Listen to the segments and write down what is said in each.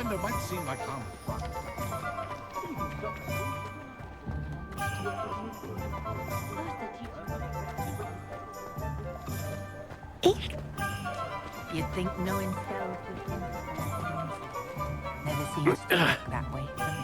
Pippin, it might seem like harm. You'd think knowing spells never seems to work that way for me.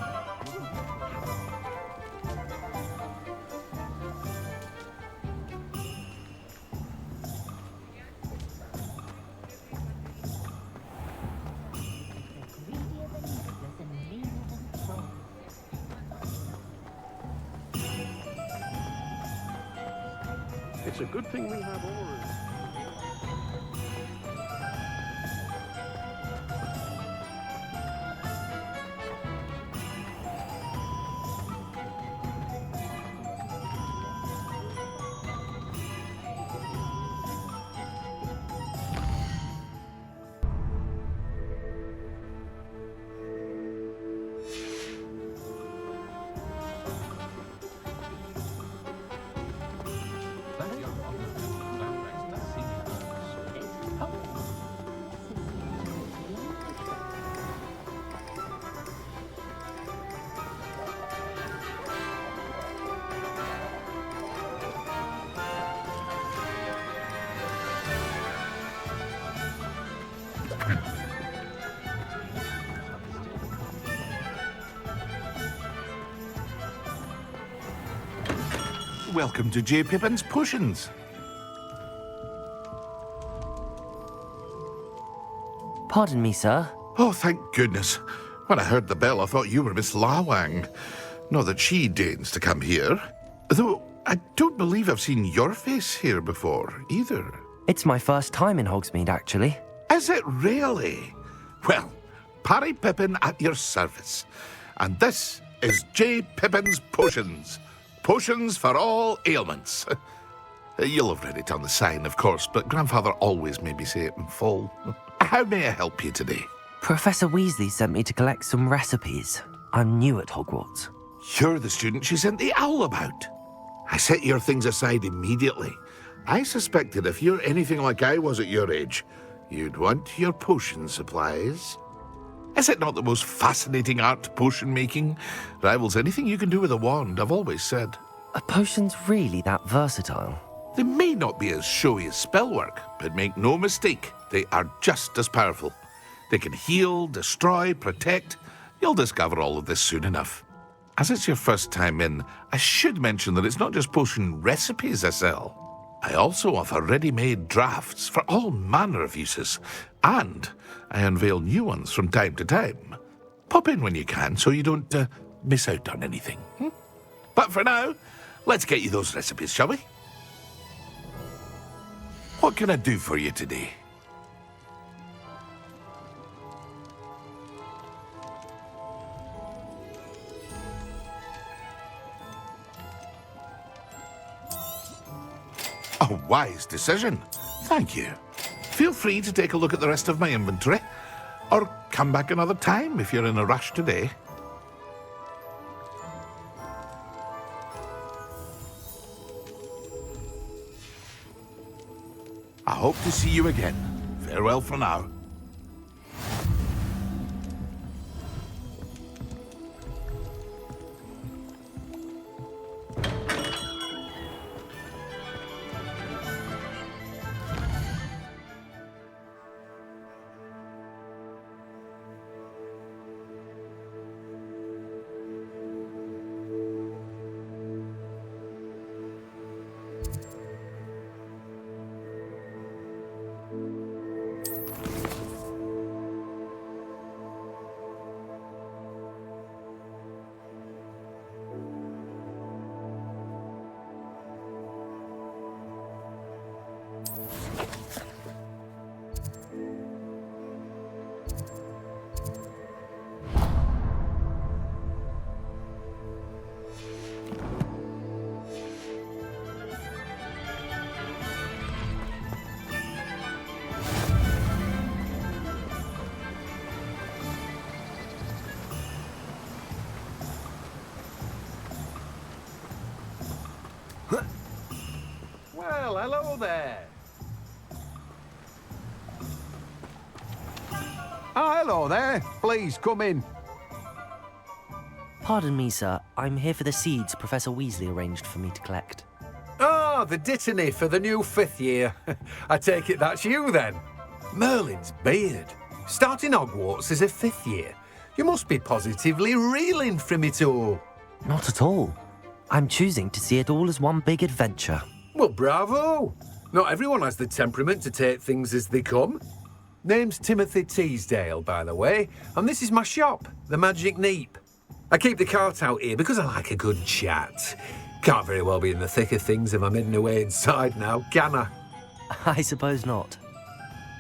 It's a good thing we have oars. Welcome to J. Pippin's Potions. Pardon me, sir. Oh, thank goodness. When I heard the bell, I thought you were Miss Lawang. Not that she deigns to come here. Though I don't believe I've seen your face here before, either. It's my first time in Hogsmeade, actually. Is it really? Well, Parry Pippin at your service. And this is J. Pippin's Potions. Potions for all ailments. You'll have read it on the sign, of course, but Grandfather always made me say it in full. How may I help you today? Professor Weasley sent me to collect some recipes. I'm new at Hogwarts. You're the student she sent the owl about. I set your things aside immediately. I suspected if you're anything like I was at your age, you'd want your potion supplies. Is it not the most fascinating art, potion making? Rivals anything you can do with a wand, I've always said. Are potions really that versatile? They may not be as showy as spellwork, but make no mistake, they are just as powerful. They can heal, destroy, protect. You'll discover all of this soon enough. As it's your first time in, I should mention that it's not just potion recipes I sell. I also offer ready-made drafts for all manner of uses, and I unveil new ones from time to time. Pop in when you can so you don't miss out on anything. But for now, let's get you those recipes, shall we? What can I do for you today? A wise decision. Thank you. Feel free to take a look at the rest of my inventory, or come back another time if you're in a rush today. I hope to see you again. Farewell for now. Well, hello there. Ah, Hello there. Please come in. Pardon me, sir. I'm here for the seeds Professor Weasley arranged for me to collect. Ah, the dittany for the new 5th year. I take it that's you then. Merlin's beard. Starting Hogwarts as a 5th year. You must be positively reeling from it all. Not at all. I'm choosing to see it all as one big adventure. Well, bravo. Not everyone has the temperament to take things as they come. Name's Timothy Teasdale, by the way, and this is my shop, the Magic Neep. I keep the cart out here because I like a good chat. Can't very well be in the thick of things if I'm hidden away inside now, can I? I suppose not.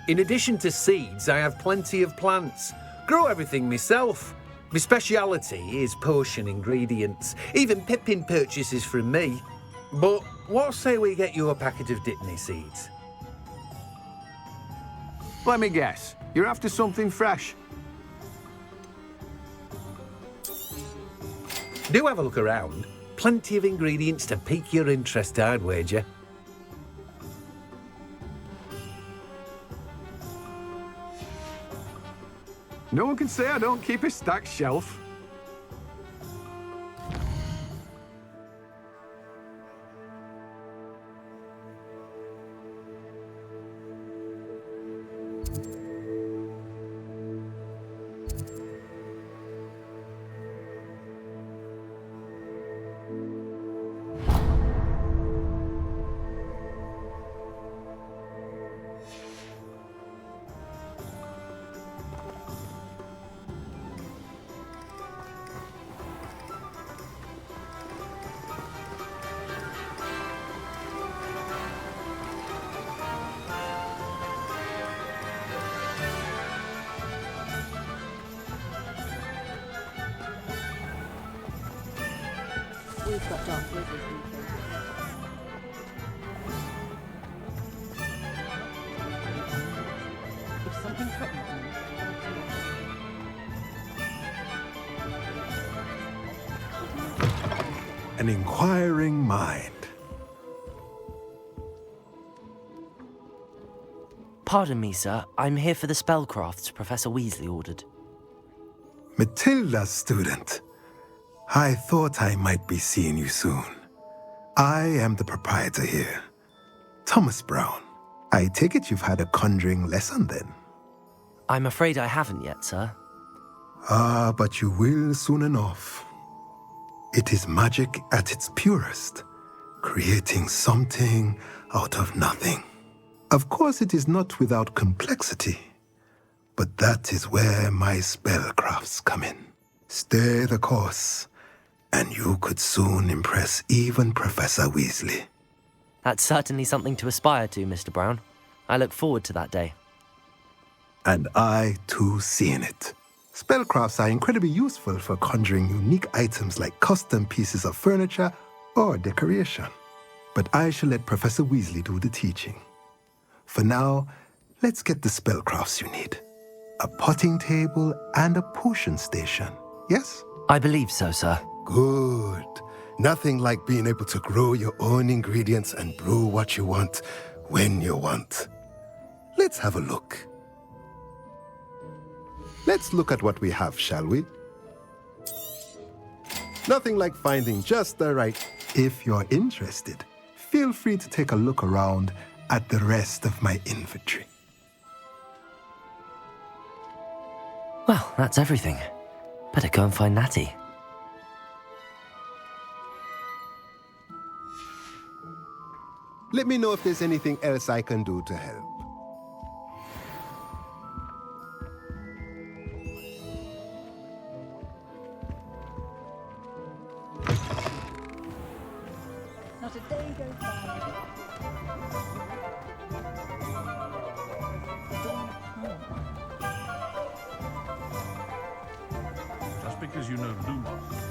In addition to seeds, I have plenty of plants. Grow everything myself. My speciality is potion ingredients. Even Pippin purchases from me. But what say we get you a packet of Dittany seeds? Let me guess. You're after something fresh. Do have a look around. Plenty of ingredients to pique your interest, I'd wager. No one can say I don't keep a stacked shelf. We've got dark wizards these days. If something threatens me, An inquiring mind. Pardon me, sir. I'm here for the spellcrafts Professor Weasley ordered. Matilda's student. I thought I might be seeing you soon. I am the proprietor here, Thomas Brown. I take it you've had a conjuring lesson then? I'm afraid I haven't yet, sir. Ah, but you will soon enough. It is magic at its purest, creating something out of nothing. Of course, it is not without complexity, but that is where my spellcrafts come in. Stay the course, and you could soon impress even Professor Weasley. That's certainly something to aspire to, Mr. Brown. I look forward to that day. And I, too, seeing it. Spellcrafts are incredibly useful for conjuring unique items like custom pieces of furniture or decoration. But I shall let Professor Weasley do the teaching. For now, let's get the spellcrafts you need. A potting table and a potion station, yes? I believe so, sir. Good. Nothing like being able to grow your own ingredients and brew what you want when you want. Let's have a look. Let's look at what we have, shall we? Nothing like finding just the right. If you're interested, feel free to take a look around at the rest of my inventory. Well, that's everything. Better go and find Natty. Let me know if there's anything else I can do to help. not a day goes by. Just because you know Lumos.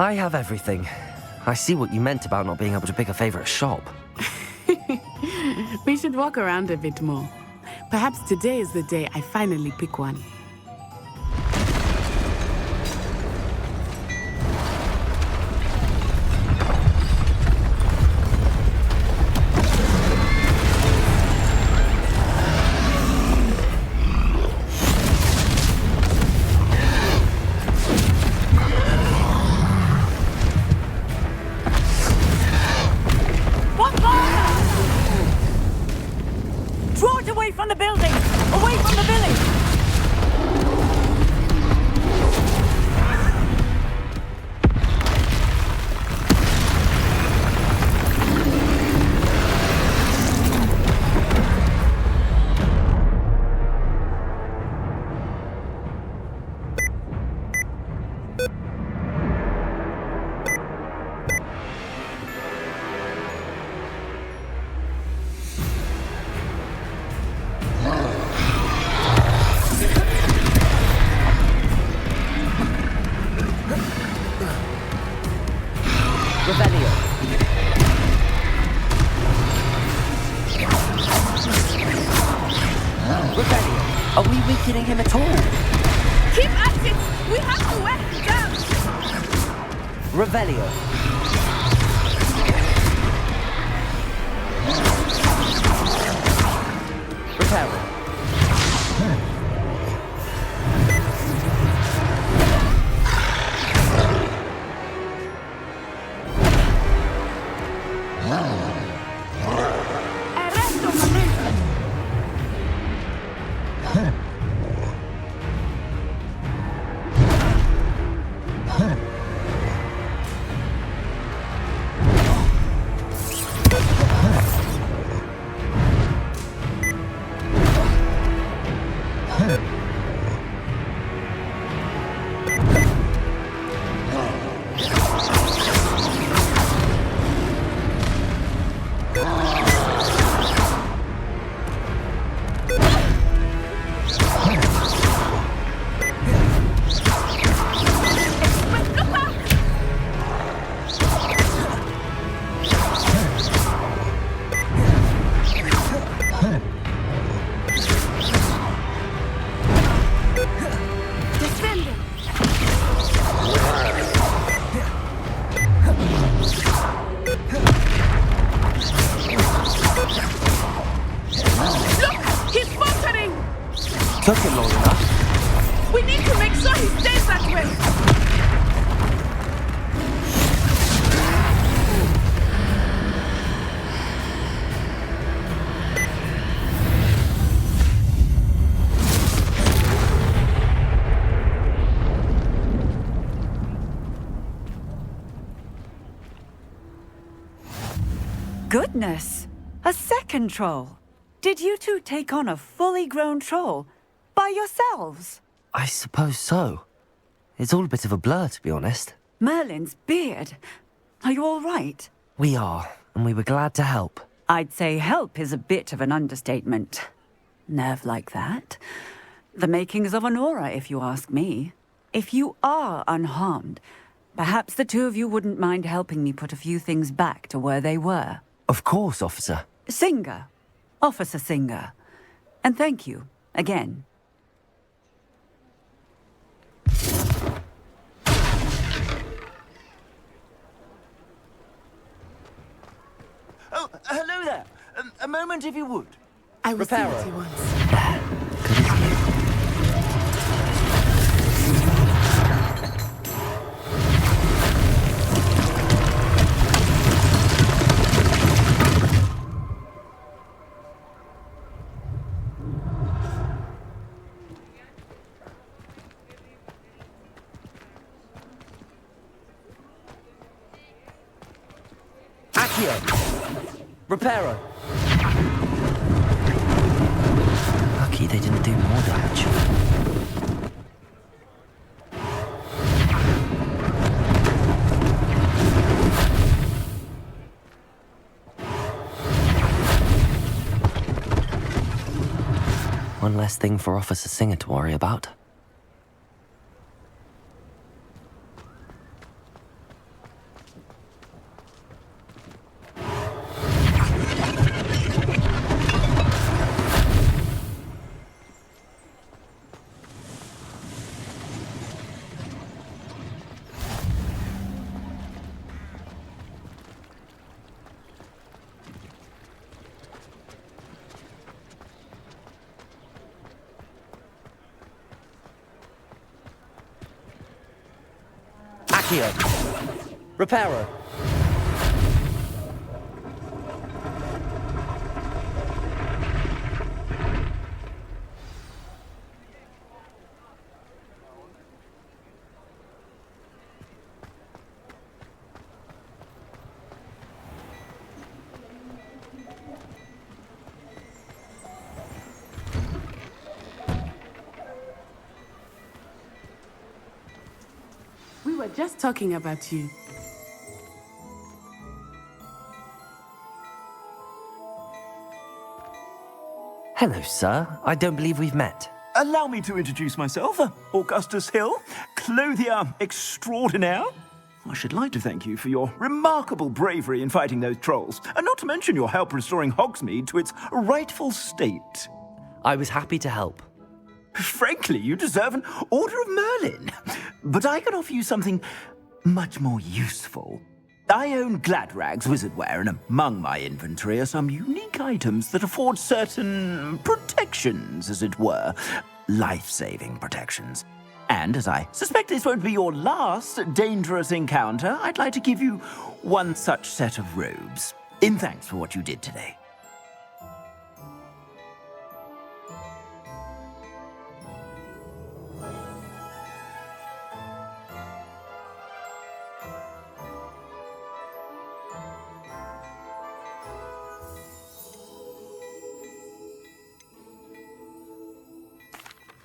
I have everything. I see what you meant about not being able to pick a favorite shop. We should walk around a bit more. Perhaps today is the day I finally pick one. Draw it away from the building! Away from the village! Revelio. Revelio. Are we weakening him at all? Keep at it! We have to wear him down! Revelio. Reparo. Arresto momento! Took him long enough. We need to make sure he stays that way! Goodness! A second troll! Did you two take on a fully grown troll? By yourselves? I suppose so. It's all a bit of a blur, to be honest. Merlin's beard. Are you all right? We are, and we were glad to help. I'd say help is a bit of an understatement. Nerve like that. The makings of an aura, if you ask me. If you are unharmed, perhaps the two of you wouldn't mind helping me put a few things back to where they were. Of course, officer. Singer. Officer Singer. And thank you, again. Oh, hello there. A moment, if you would. I will see Reparo. what he wants. Good as new. Accio! Reparo! Lucky they didn't do more damage. One less thing for Officer Singer to worry about. Accio. Reparo. We were just talking about you. Hello, sir. I don't believe we've met. Allow me to introduce myself, Augustus Hill, clothier extraordinaire. I should like to thank you for your remarkable bravery in fighting those trolls, and not to mention your help restoring Hogsmeade to its rightful state. I was happy to help. Frankly, you deserve an Order of Merlin. But I can offer you something much more useful. I own Gladrag's wizardware, and among my inventory are some unique items that afford certain protections, as it were. Life-saving protections. And as I suspect this won't be your last dangerous encounter, I'd like to give you one such set of robes, in thanks for what you did today.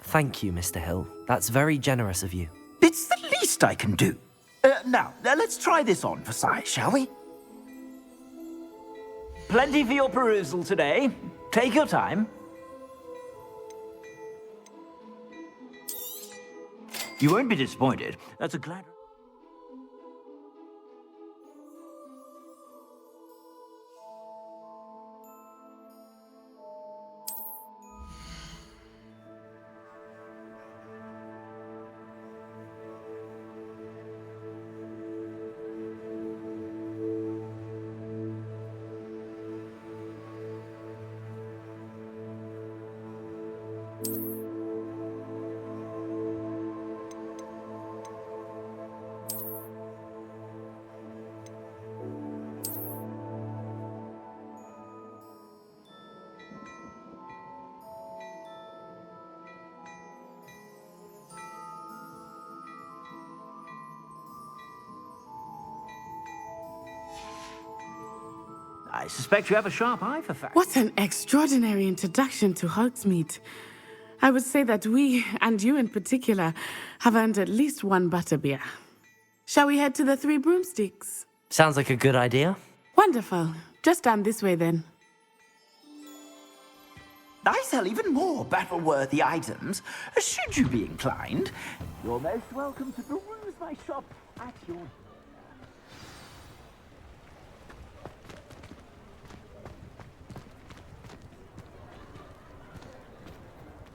Thank you, Mr. Hill. That's very generous of you. It's the least I can do. Now, let's try this on for size, shall we? Plenty for your perusal today. Take your time. You won't be disappointed. That's a glad... I suspect you have a sharp eye for facts. What an extraordinary introduction to Hogsmeade. I would say that we, and you in particular, have earned at least one butterbeer. Shall we head to the Three Broomsticks? Sounds like a good idea. Wonderful. Just down this way then. I sell even more battle-worthy items, should you be inclined. You're most welcome to peruse my shop at your...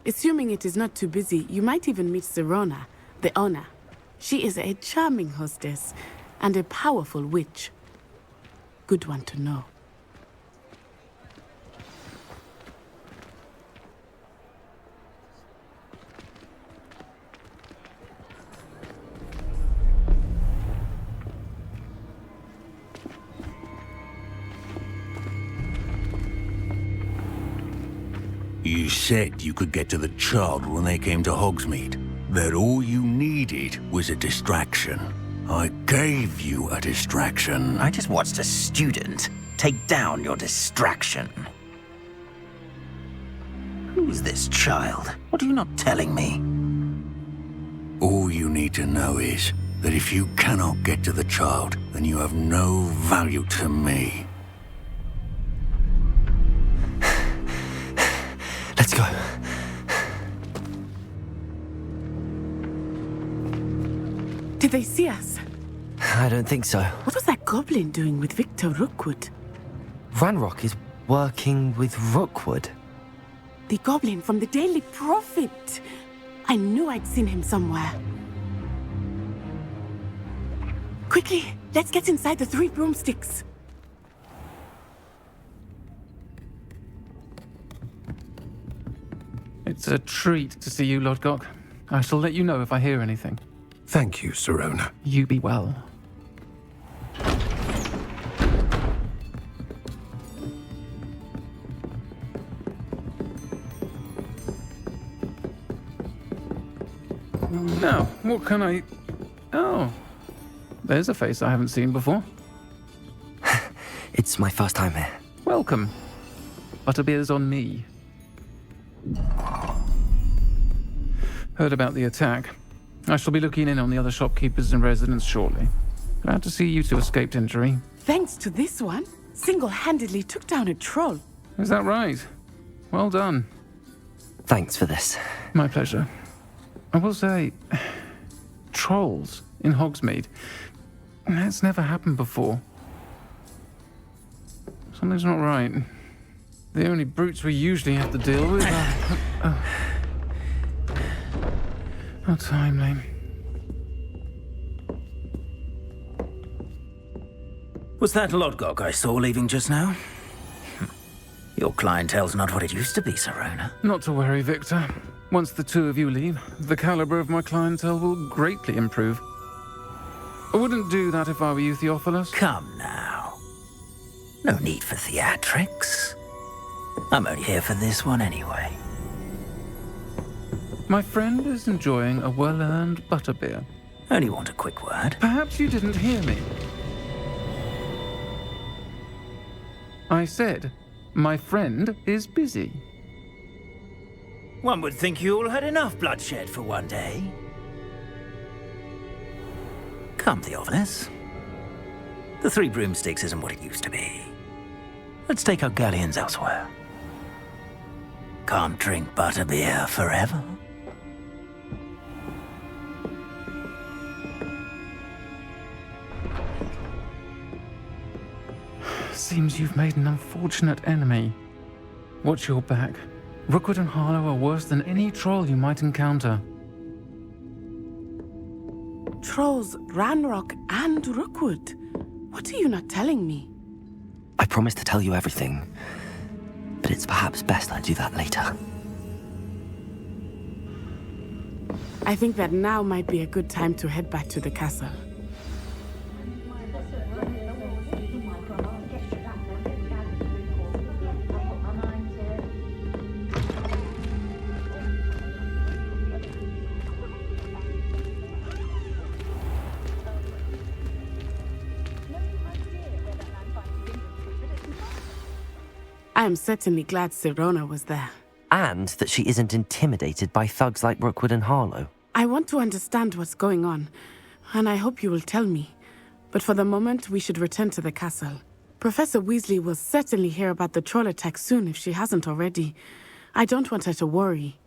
Assuming it is not too busy, you might even meet Serona, the owner. She is a charming hostess and a powerful witch. Good one to know. You said you could get to the child when they came to Hogsmeade. That all you needed was a distraction. I gave you a distraction. I just watched a student take down your distraction. Who's this child? What are you not telling me? All you need to know is that if you cannot get to the child, then you have no value to me. Let's go. Did they see us? I don't think so. What was that goblin doing with Victor Rookwood? Ranrock is working with Rookwood. The goblin from the Daily Prophet. I knew I'd seen him somewhere. Quickly, let's get inside the Three Broomsticks. It's a treat to see you, Lodgok. I shall let you know if I hear anything. Thank you, Serona. You be well. Now, what can I... Oh, there's a face I haven't seen before. It's my first time here. Welcome. Butterbeer's on me. Heard about the attack. I shall be looking in on the other shopkeepers and residents shortly. Glad to see you two escaped injury. Thanks to this one, single-handedly took down a troll. Is that right? Well done. Thanks for this. My pleasure. I will say, trolls in Hogsmeade. That's never happened before. Something's not right. The only brutes we usually have to deal with are... How timely. Was that Lodgok I saw leaving just now? Your clientele's not what it used to be, Serona. Not to worry, Victor. Once the two of you leave, the caliber of my clientele will greatly improve. I wouldn't do that if I were you, Theophilus. Come now. No need for theatrics. I'm only here for this one anyway. My friend is enjoying a well-earned butterbeer. Only want a quick word. Perhaps you didn't hear me. I said, my friend is busy. One would think you all had enough bloodshed for one day. Come, Theophilus. The Three Broomsticks isn't what it used to be. Let's take our galleons elsewhere. Can't drink butterbeer forever. Seems you've made an unfortunate enemy. Watch your back. Rookwood and Harlow are worse than any troll you might encounter. Trolls, Ranrock, and Rookwood. What are you not telling me? I promised to tell you everything, but it's perhaps best I do that later. I think that now might be a good time to head back to the castle. I am certainly glad Serona was there. And that she isn't intimidated by thugs like Rookwood and Harlow. I want to understand what's going on, and I hope you will tell me. But for the moment, we should return to the castle. Professor Weasley will certainly hear about the troll attack soon if she hasn't already. I don't want her to worry.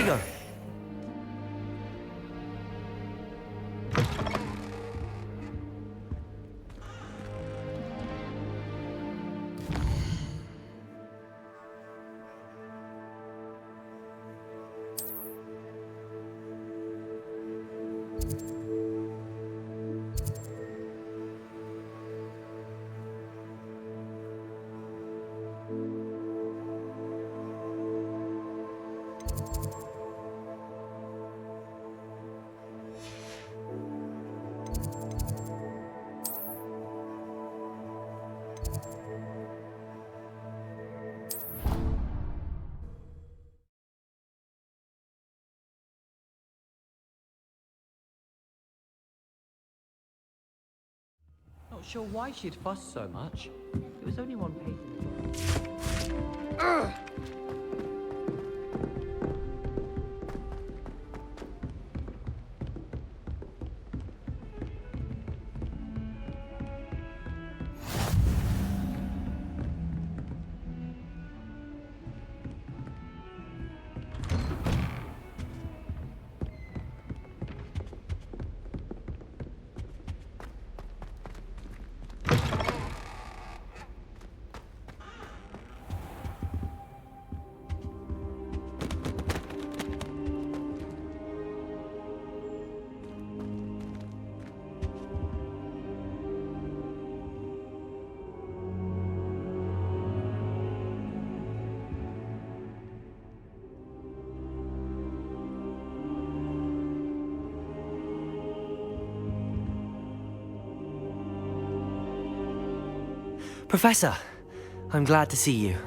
you go. Not sure why she'd fuss so much. It was only one page in the book. Professor, I'm glad to see you.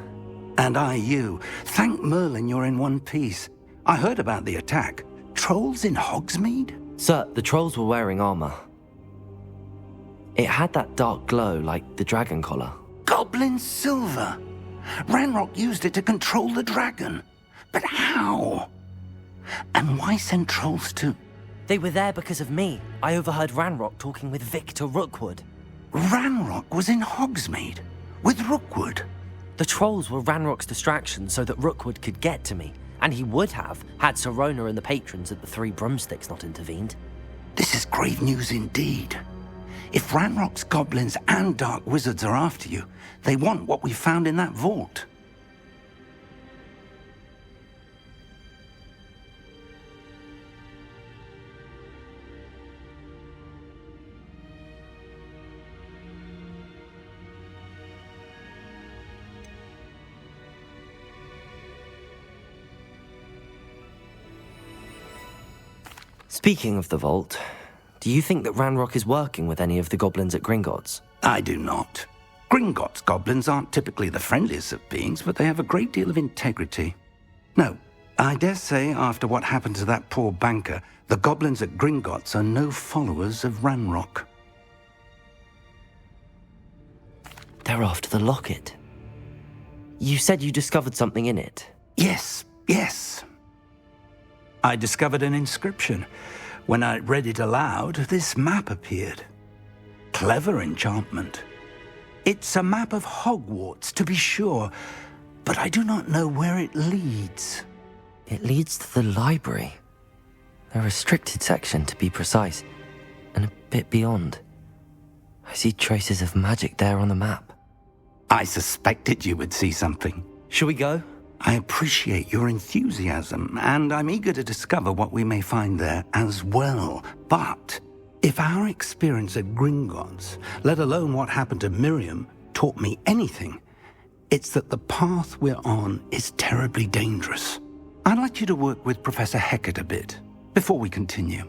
And I you. Thank Merlin you're in one piece. I heard about the attack. Trolls in Hogsmeade? Sir, the trolls were wearing armor. It had that dark glow like the dragon collar. Goblin silver. Ranrock used it to control the dragon. But how? And why send trolls to... They were there because of me. I overheard Ranrock talking with Victor Rookwood. Ranrock was in Hogsmeade with Rookwood. The trolls were Ranrock's distraction so that Rookwood could get to me, and he would have had Sirona and the patrons at the Three Broomsticks not intervened. This is grave news indeed. If Ranrock's goblins and dark wizards are after you, they want what we found in that vault. Speaking of the vault, do you think that Ranrock is working with any of the goblins at Gringotts? I do not. Gringotts goblins aren't typically the friendliest of beings, but they have a great deal of integrity. No, I dare say after what happened to that poor banker, the goblins at Gringotts are no followers of Ranrock. They're after the locket. You said you discovered something in it. Yes. I discovered an inscription. When I read it aloud, this map appeared. Clever enchantment. It's a map of Hogwarts, to be sure, but I do not know where it leads. It leads to the library. A restricted section, to be precise, and a bit beyond. I see traces of magic there on the map. I suspected you would see something. Shall we go? I appreciate your enthusiasm, and I'm eager to discover what we may find there as well. But if our experience at Gringotts, let alone what happened to Miriam, taught me anything, it's that the path we're on is terribly dangerous. I'd like you to work with Professor Hecat a bit before we continue.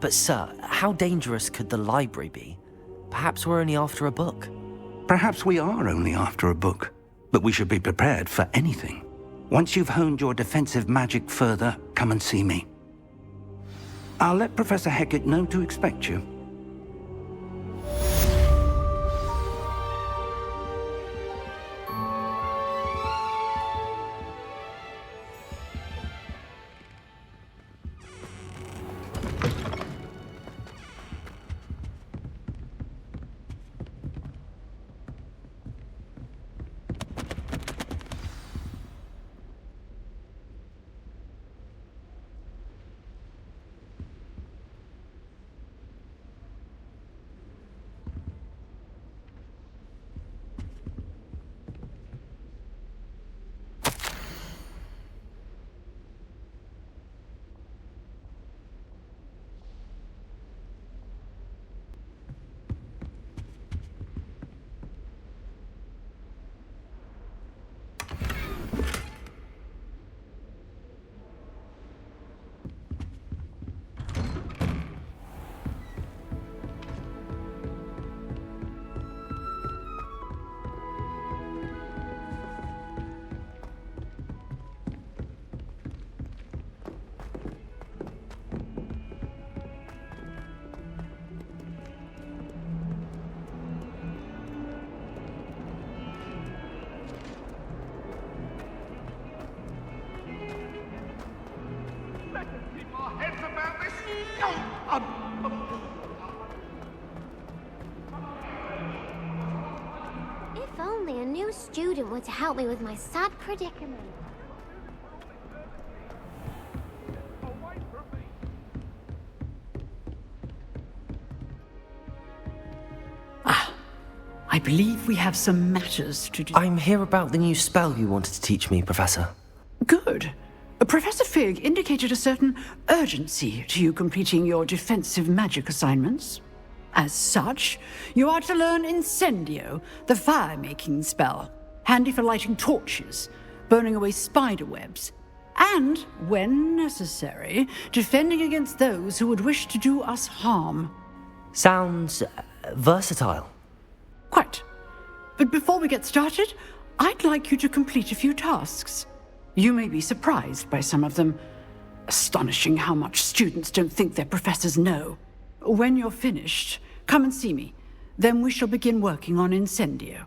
But sir, how dangerous could the library be? Perhaps we're only after a book. Perhaps we are only after a book, but we should be prepared for anything. Once you've honed your defensive magic further, come and see me. I'll let Professor Hecat know to expect you. If only a new student were to help me with my sad predicament. I believe we have some matters to do. I'm here about the new spell you wanted to teach me, Professor. Good. Professor Fig indicated a certain urgency to you completing your defensive magic assignments. As such, you are to learn Incendio, the fire-making spell, handy for lighting torches, burning away spider webs, and, when necessary, defending against those who would wish to do us harm. Sounds versatile. Quite. But before we get started, I'd like you to complete a few tasks. You may be surprised by some of them. Astonishing how much students don't think their professors know. When you're finished, come and see me. Then we shall begin working on Incendio.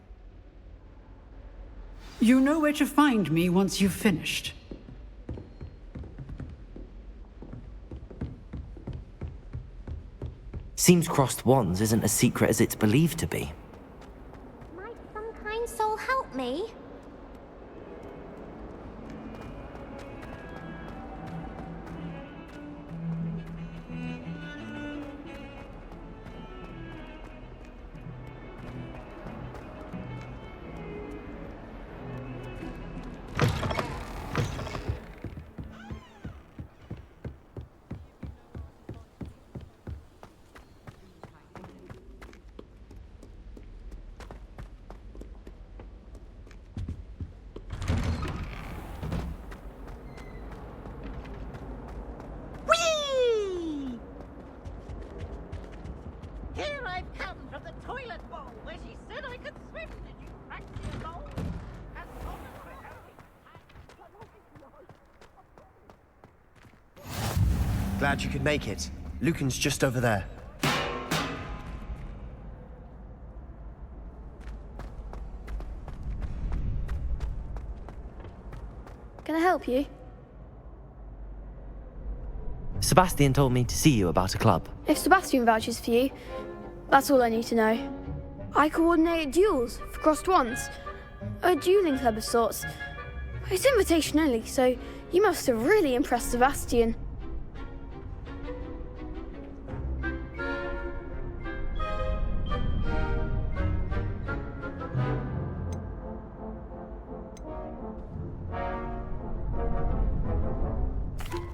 You know where to find me once you've finished. Seems crossed wands isn't as secret as it's believed to be. Might some kind soul help me? Here I've come from the toilet bowl where she said I could swim. Did you practice your goal? As long as we're healthy. Glad you could make it. Lucan's just over there. Can I help you? Sebastian told me to see you about a club. If Sebastian vouches for you, that's all I need to know. I coordinate duels for crossed wands. A dueling club of sorts. It's invitation only, so you must have really impressed Sebastian.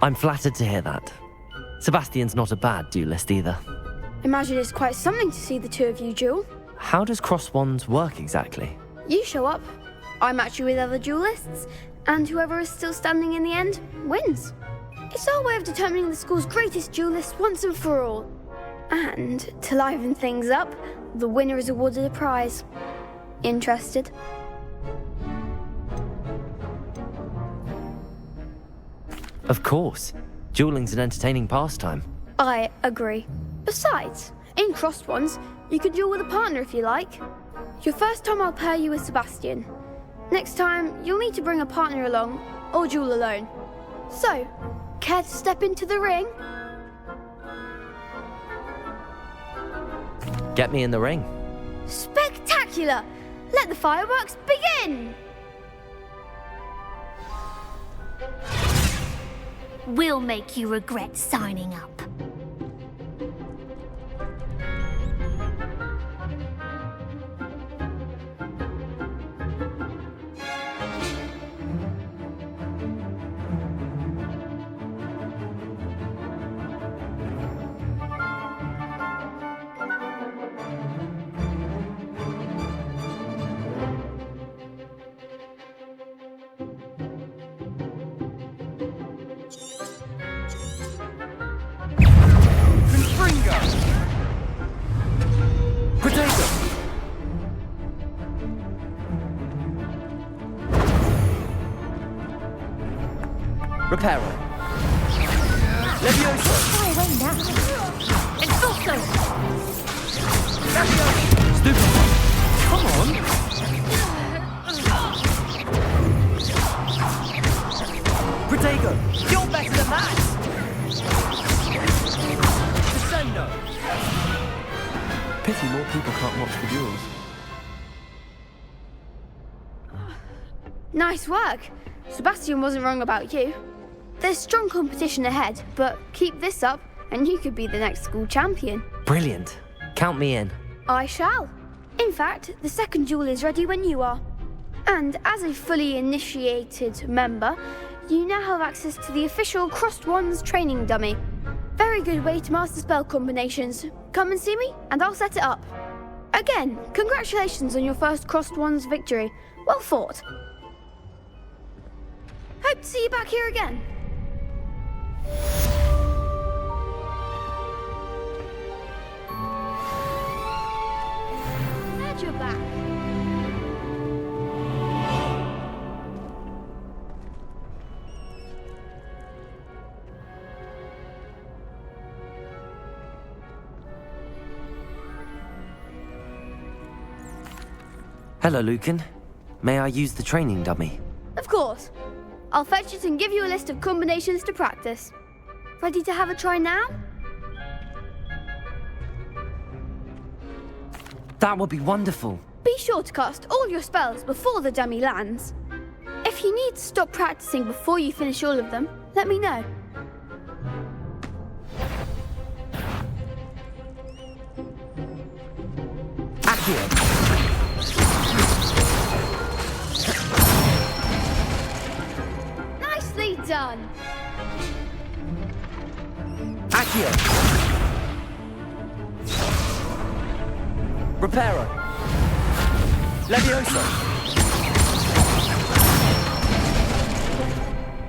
I'm flattered to hear that. Sebastian's not a bad duelist either. Imagine it's quite something to see the two of you duel. How does cross wands work exactly? You show up, I match you with other duelists, and whoever is still standing in the end wins. It's our way of determining the school's greatest duelist once and for all. And to liven things up, the winner is awarded a prize. Interested? Of course. Dueling's an entertaining pastime. I agree. Besides, in crossed wands, you could duel with a partner if you like. Your first time I'll pair you with Sebastian. Next time, you'll need to bring a partner along, or duel alone. So, care to step into the ring? Get me in the ring. Spectacular! Let the fireworks begin! We'll make you regret signing up. Reparo. Levioso! Fly away now! Expulso! Stupid. Come on. Protego, you're better than that! Pity more people can't watch the duels. Nice work. Sebastian wasn't wrong about you. There's strong competition ahead, but keep this up and you could be the next school champion. Brilliant. Count me in. I shall. In fact, the second duel is ready when you are. And as a fully initiated member, you now have access to the official Crossed Wands training dummy. Very good way to master spell combinations. Come and see me, and I'll set it up. Again, congratulations on your first Crossed Wands victory. Well fought. Hope to see you back here again. Glad you're back. Hello, Lucan. May I use the training dummy? Of course. I'll fetch it and give you a list of combinations to practice. Ready to have a try now? That would be wonderful. Be sure to cast all your spells before the dummy lands. If you need to stop practicing before you finish all of them, let me know. Accio. Nicely done. Accio. Reparo. Levioso.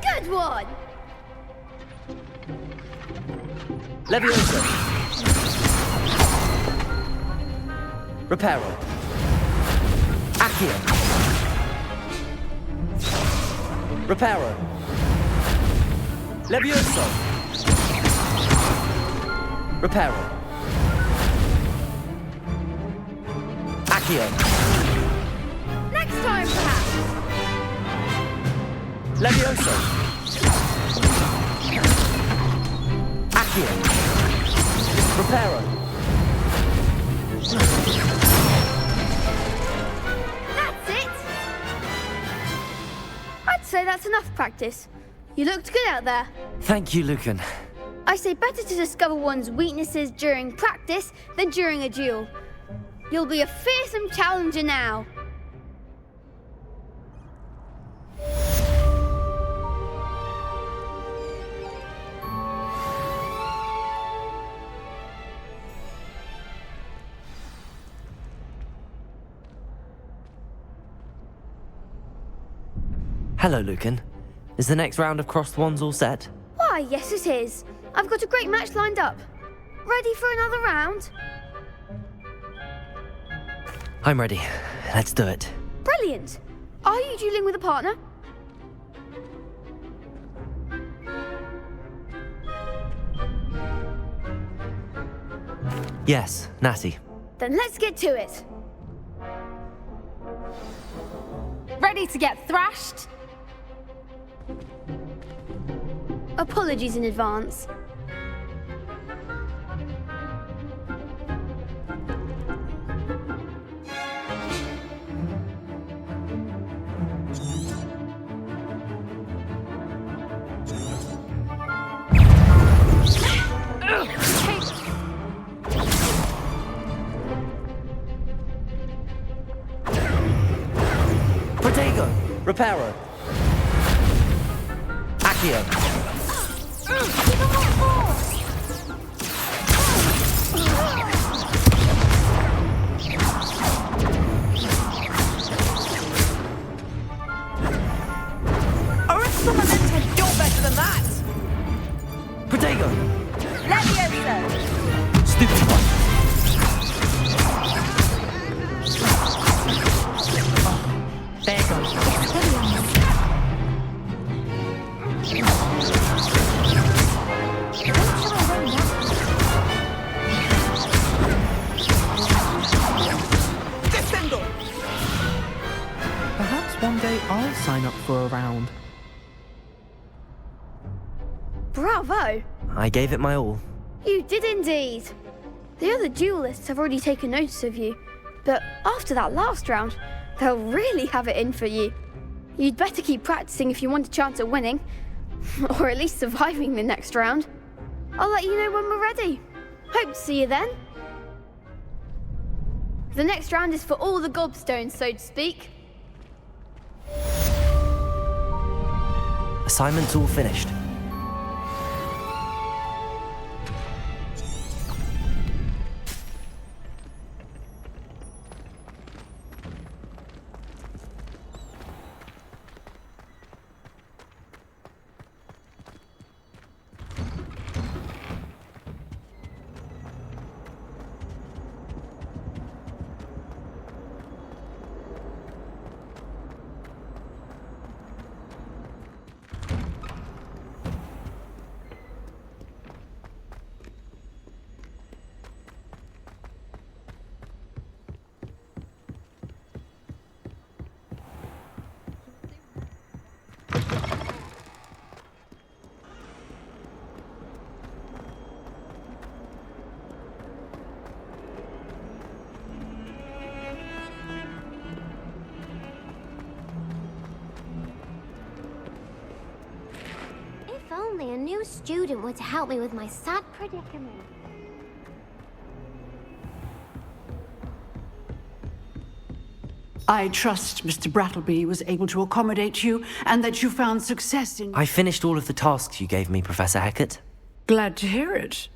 Good one. Levioso. Reparo. Accio. Reparo. Levioso. Reparo. Accio. Next time, perhaps. Levioso. Accio. Reparo. That's it. I'd say that's enough practice. You looked good out there. Thank you, Lucan. I say better to discover one's weaknesses during practice than during a duel. You'll be a fearsome challenger now. Hello, Lucan. Is the next round of Crossed Wands all set? Why, yes it is. I've got a great match lined up. Ready for another round? I'm ready. Let's do it. Brilliant. Are you dueling with a partner? Yes, Natty. Then let's get to it. Ready to get thrashed? Apologies in advance. Protego. Reparo. Accio. You're better than that! Protego. Levioso! Stupid one. There goes. Perhaps one day I'll sign up for a round. Bravo! I gave it my all. You did indeed. The other duelists have already taken notice of you, but after that last round, they'll really have it in for you. You'd better keep practicing if you want a chance at winning, or at least surviving the next round. I'll let you know when we're ready. Hope to see you then. The next round is for all the gobstones, so to speak. Assignment's all finished. If only a new student were to help me with my sad predicament. I trust Mr. Brattleby was able to accommodate you and that you found success in... I finished all of the tasks you gave me, Professor Hecat. Glad to hear it.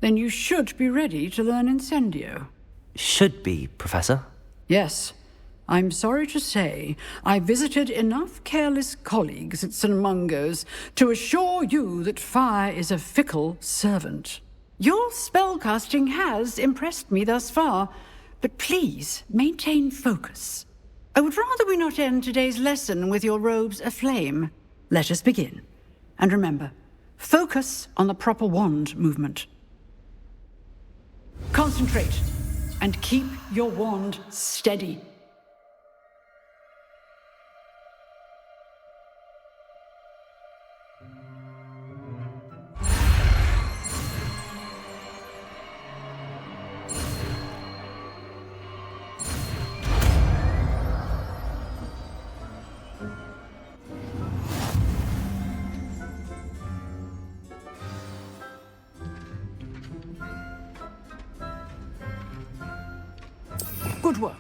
Then you should be ready to learn Incendio. Should be, Professor. Yes. I'm sorry to say, I visited enough careless colleagues at St. Mungo's to assure you that fire is a fickle servant. Your spellcasting has impressed me thus far, but please maintain focus. I would rather we not end today's lesson with your robes aflame. Let us begin. And remember, focus on the proper wand movement. Concentrate and keep your wand steady. Good work.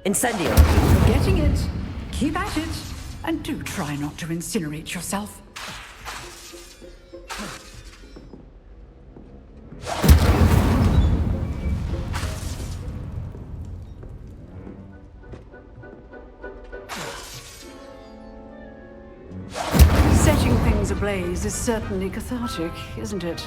Incendio! You're getting it. Keep at it. And do try not to incinerate yourself. Setting things ablaze is certainly cathartic, isn't it?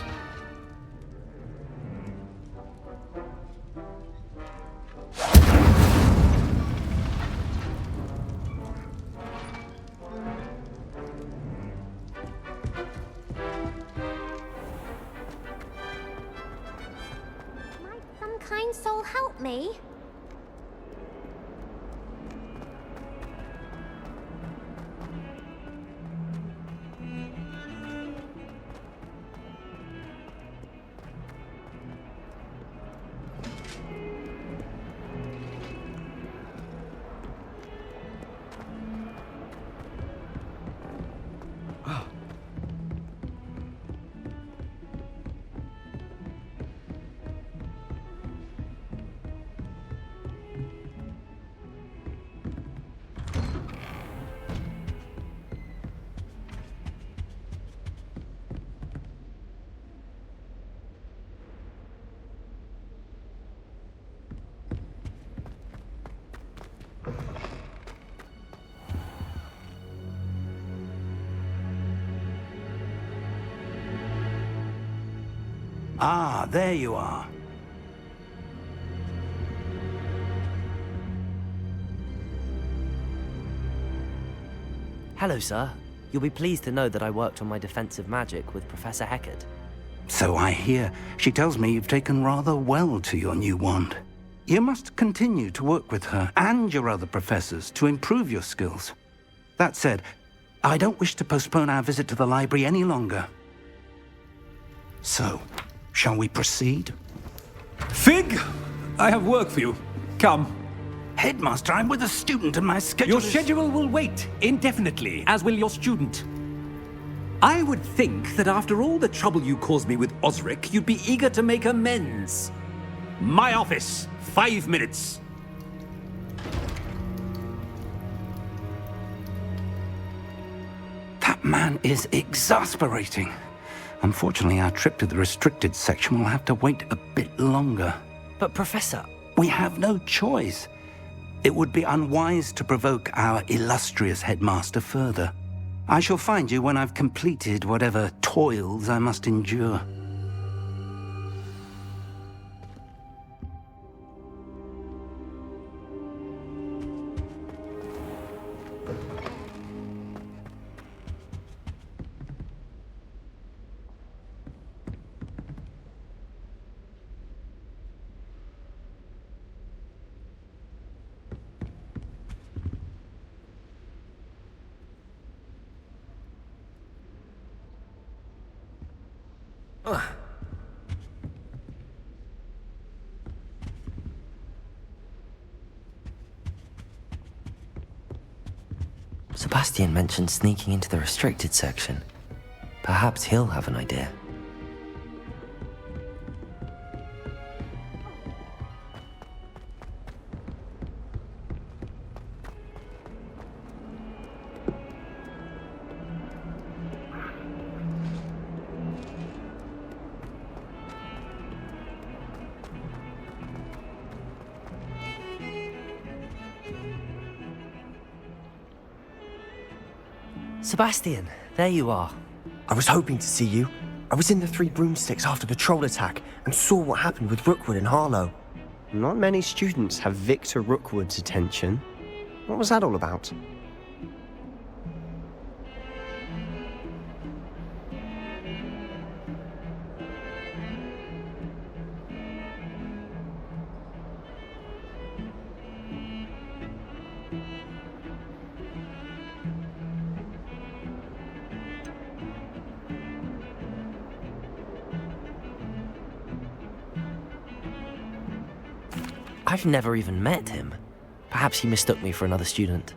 soul help me? Ah, there you are. Hello, sir. You'll be pleased to know that I worked on my defensive magic with Professor Heckard. So I hear. She tells me you've taken rather well to your new wand. You must continue to work with her and your other professors to improve your skills. That said, I don't wish to postpone our visit to the library any longer. So, shall we proceed? Fig! I have work for you. Come. Headmaster, I'm with a student and my schedule Your schedule will wait indefinitely, as will your student. I would think that after all the trouble you caused me with Osric, you'd be eager to make amends. My office, 5 minutes. That man is exasperating. Unfortunately, our trip to the restricted section will have to wait a bit longer. But, Professor... We have no choice. It would be unwise to provoke our illustrious headmaster further. I shall find you when I've completed whatever toils I must endure. Sebastian mentioned sneaking into the restricted section. Perhaps he'll have an idea. Sebastian, there you are. I was hoping to see you. I was in the Three Broomsticks after the troll attack and saw what happened with Rookwood and Harlow. Not many students have Victor Rookwood's attention. What was that all about? I've never even met him. Perhaps he mistook me for another student.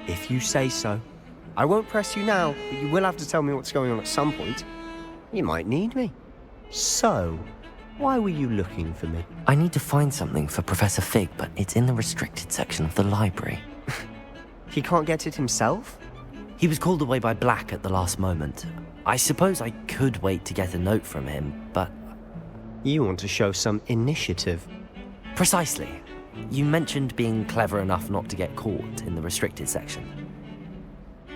If you say so. I won't press you now, but you will have to tell me what's going on at some point. You might need me. So, why were you looking for me? I need to find something for Professor Fig, but it's in the restricted section of the library. He can't get it himself? He was called away by Black at the last moment. I suppose I could wait to get a note from him, but... You want to show some initiative. Precisely. You mentioned being clever enough not to get caught in the restricted section.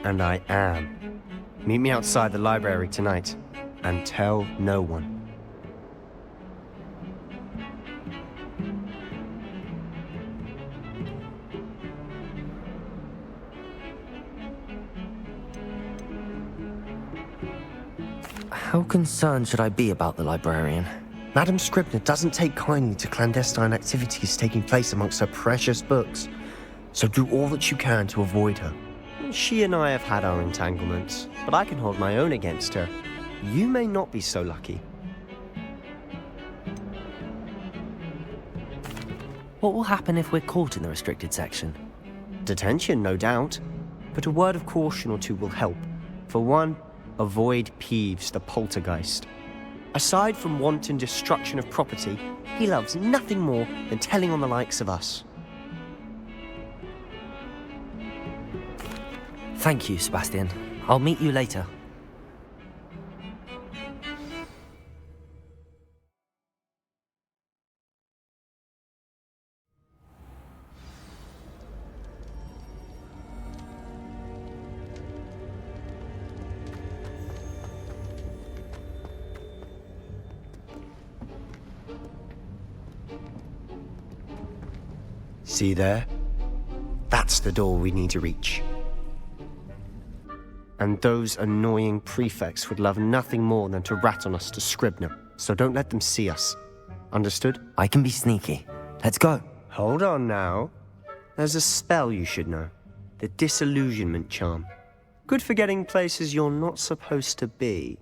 And I am. Meet me outside the library tonight, and tell no one. How concerned should I be about the librarian? Madam Scribner doesn't take kindly to clandestine activities taking place amongst her precious books, so do all that you can to avoid her. She and I have had our entanglements, but I can hold my own against her. You may not be so lucky. What will happen if we're caught in the restricted section? Detention, no doubt, but a word of caution or two will help. For one, avoid Peeves, the poltergeist. Aside from wanton destruction of property, he loves nothing more than telling on the likes of us. Thank you, Sebastian. I'll meet you later. See there? That's the door we need to reach. And those annoying prefects would love nothing more than to rat on us to Scribner, so don't let them see us. Understood? I can be sneaky. Let's go. Hold on now. There's a spell you should know. The disillusionment charm. Good for getting places you're not supposed to be.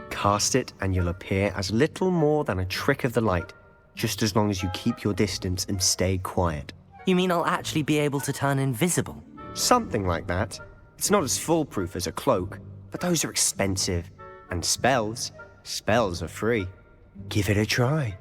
Cast it and you'll appear as little more than a trick of the light, just as long as you keep your distance and stay quiet. You mean I'll actually be able to turn invisible? Something like that. It's not as foolproof as a cloak, but those are expensive. And spells are free. Give it a try.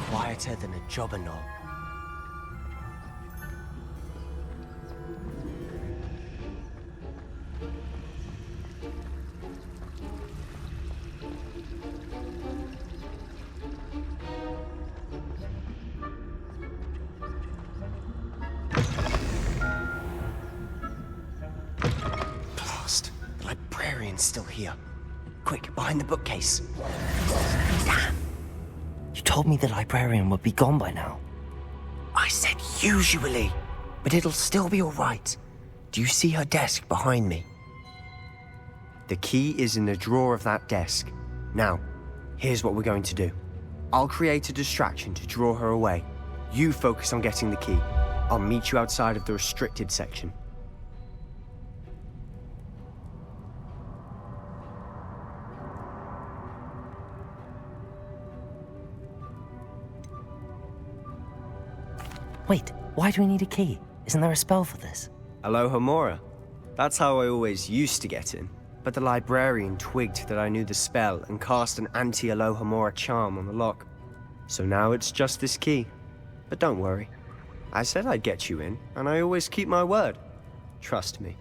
Quieter than a jobberknoll. Blast! The librarian's still here. Quick, behind the bookcase. Damn! You told me the librarian would be gone by now. I said usually, but it'll still be all right. Do you see her desk behind me? The key is in the drawer of that desk. Now, here's what we're going to do. I'll create a distraction to draw her away. You focus on getting the key. I'll meet you outside of the restricted section. Wait, why do we need a key? Isn't there a spell for this? Aloha Mora. That's how I always used to get in. But the librarian twigged that I knew the spell and cast an anti-Alohomora charm on the lock. So now it's just this key. But don't worry. I said I'd get you in, and I always keep my word. Trust me.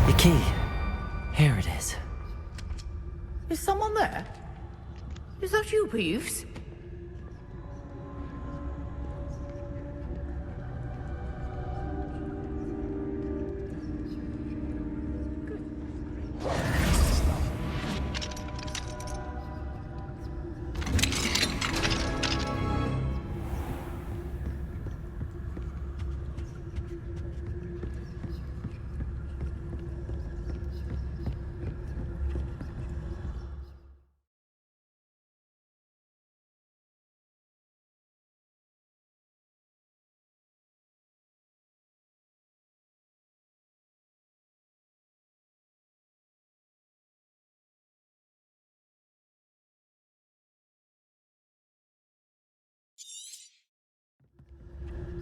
The key. Here it is. Is someone there? Is that you, Peeves?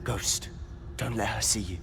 Ghost, don't let her see you.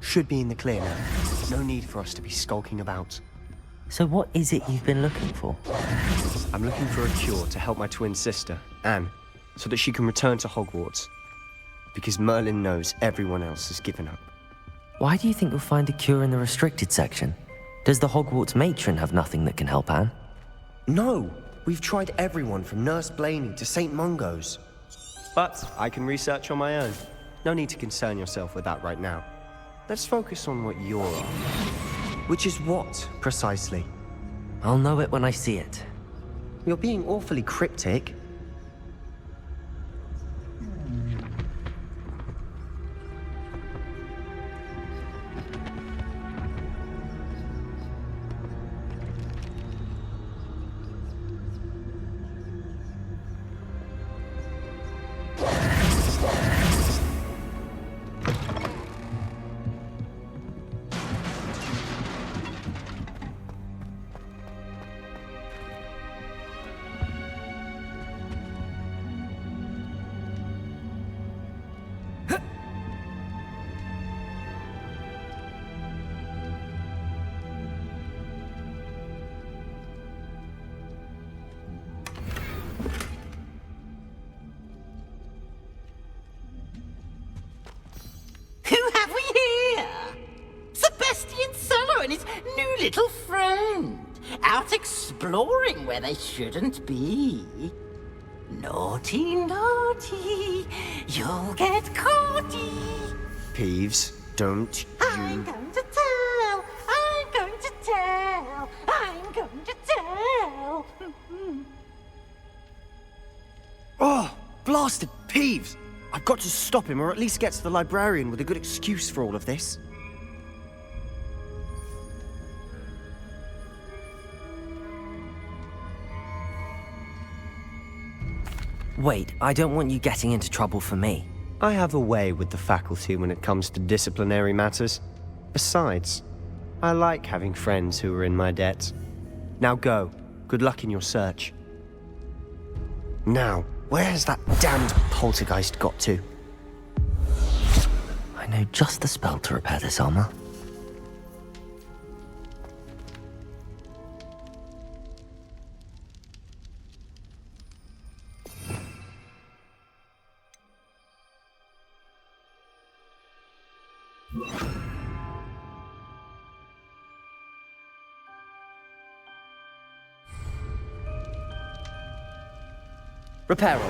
Should be in the clear now. No need for us to be skulking about. So what is it you've been looking for? I'm looking for a cure to help my twin sister, Anne, so that she can return to Hogwarts. Because Merlin knows everyone else has given up. Why do you think you'll find a cure in the restricted section? Does the Hogwarts matron have nothing that can help Anne? No! We've tried everyone from Nurse Blaney to St. Mungo's. But I can research on my own. No need to concern yourself with that right now. Let's focus on what you're after. Which is what, precisely? I'll know it when I see it. You're being awfully cryptic. Little friend, out exploring where they shouldn't be. Naughty, naughty, you'll get caughty. Peeves, don't I'm going to tell, I'm going to tell, I'm going to tell. Oh, blasted Peeves! I've got to stop him, or at least get to the librarian with a good excuse for all of this. Wait, I don't want you getting into trouble for me. I have a way with the faculty when it comes to disciplinary matters. Besides, I like having friends who are in my debt. Now go. Good luck in your search. Now, where has that damned poltergeist got to? I know just the spell to repair this armor. Reparo.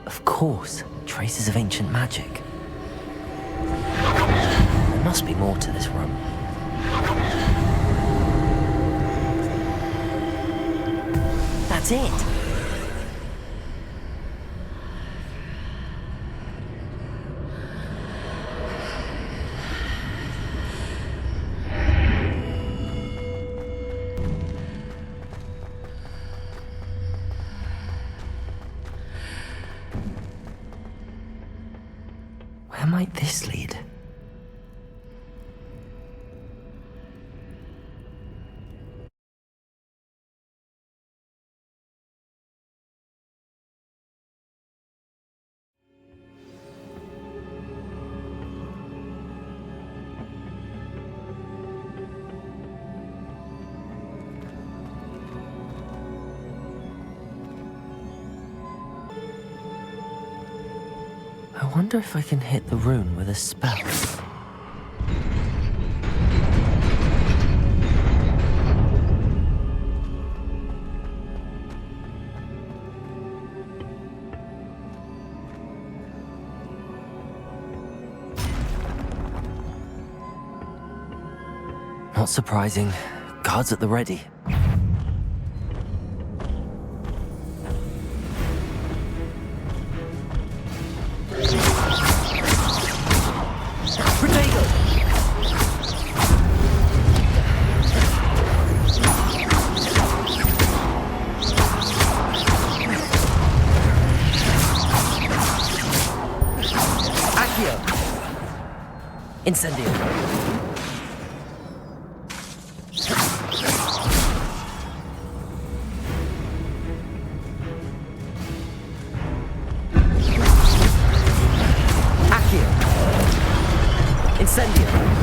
Of course, traces of ancient magic. There must be more to this room. That's it! Where might this lead? I wonder if I can hit the rune with a spell. Not surprising. Guards at the ready. Incendio. Accio. Incendio.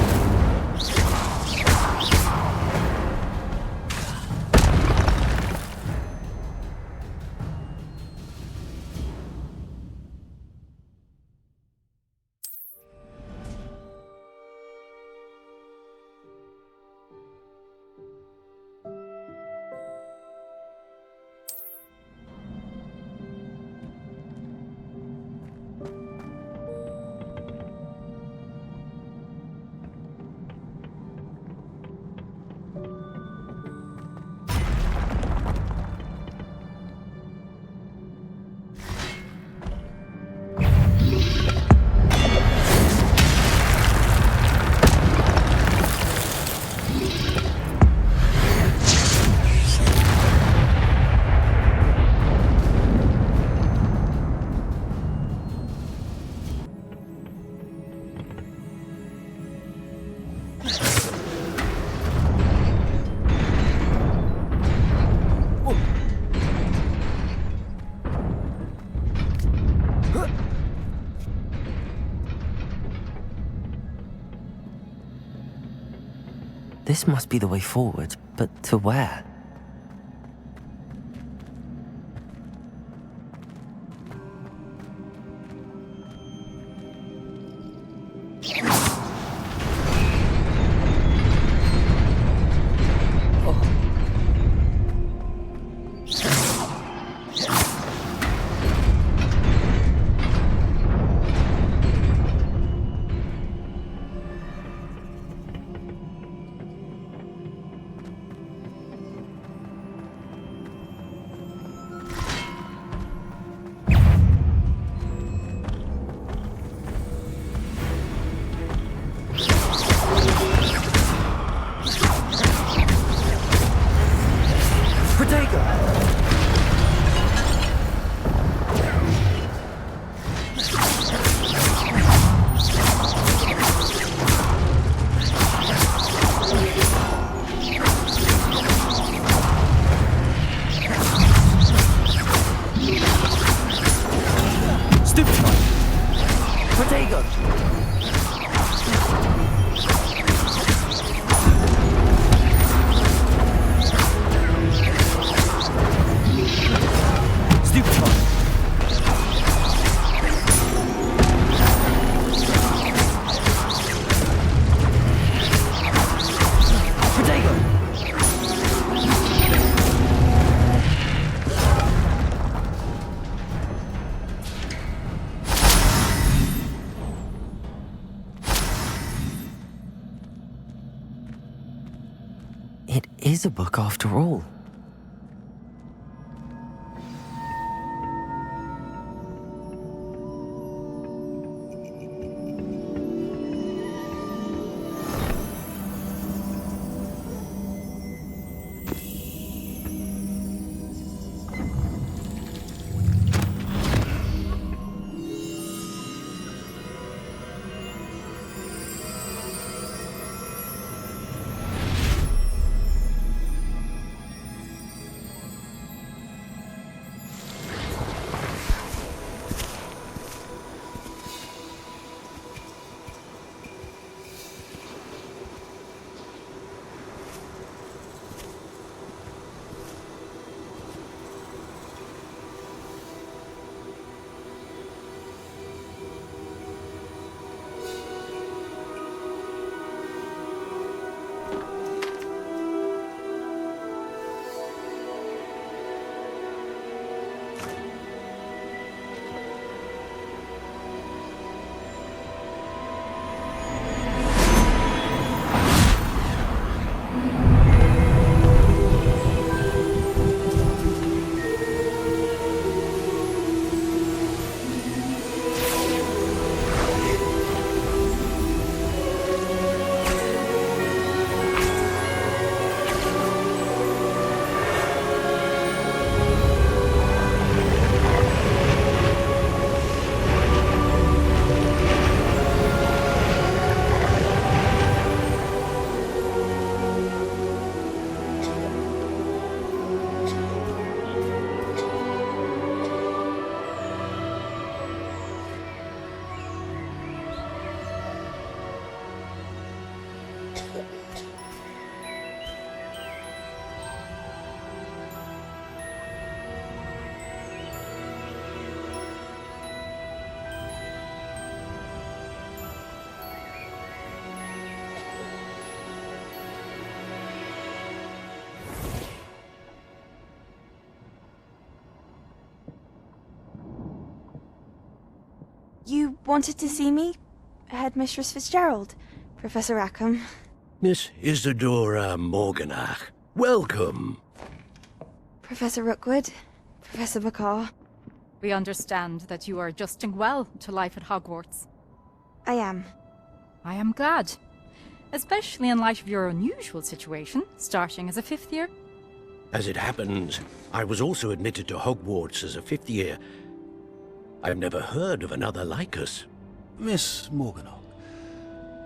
This must be the way forward, but to where? It is a book after all. You wanted to see me? Headmistress Fitzgerald, Professor Rackham. Miss Isadora Morganach, welcome. Professor Rookwood, Professor Bakar. We understand that you are adjusting well to life at Hogwarts. I am. I am glad. Especially in light of your unusual situation, starting as a 5th year. As it happens, I was also admitted to Hogwarts as a 5th year. I've never heard of another like us. Miss Morganach,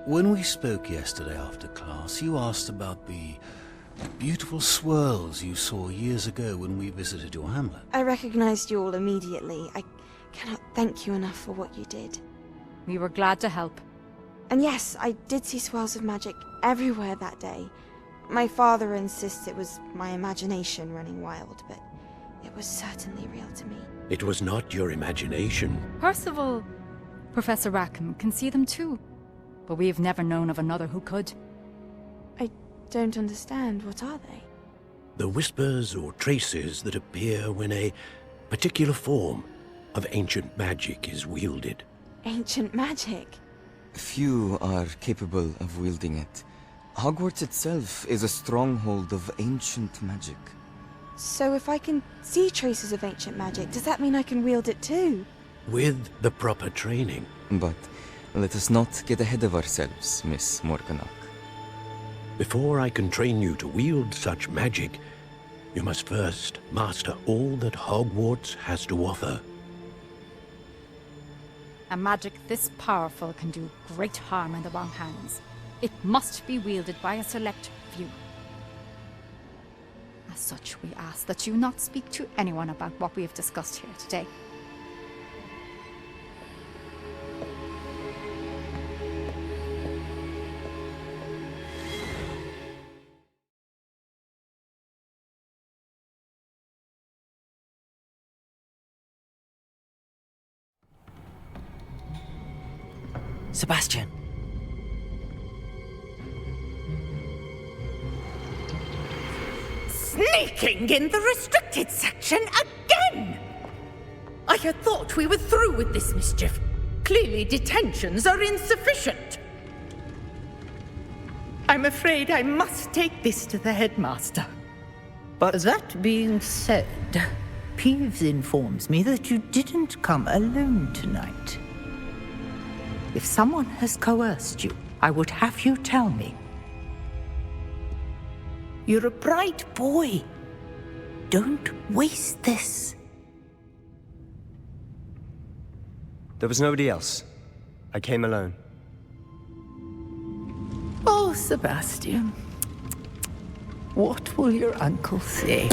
when we spoke yesterday after class, you asked about the beautiful swirls you saw years ago when we visited your hamlet. I recognized you all immediately. I cannot thank you enough for what you did. We were glad to help. And yes, I did see swirls of magic everywhere that day. My father insists it was my imagination running wild, but it was certainly real to me. It was not your imagination. Percival, Professor Rackham can see them too. But we have never known of another who could. I don't understand. What are they? The whispers or traces that appear when a particular form of ancient magic is wielded. Ancient magic? Few are capable of wielding it. Hogwarts itself is a stronghold of ancient magic. So if I can see traces of ancient magic, does that mean I can wield it too? With the proper training. But let us not get ahead of ourselves, Miss Morganach. Before I can train you to wield such magic, you must first master all that Hogwarts has to offer. A magic this powerful can do great harm in the wrong hands. It must be wielded by a select few. As such, we ask that you not speak to anyone about what we have discussed here today. Sebastian. Sneaking in the restricted section again! I had thought we were through with this mischief. Clearly detentions are insufficient. I'm afraid I must take this to the headmaster. But that being said, Peeves informs me that you didn't come alone tonight. If someone has coerced you, I would have you tell me. You're a bright boy. Don't waste this. There was nobody else. I came alone. Oh, Sebastian. What will your uncle say?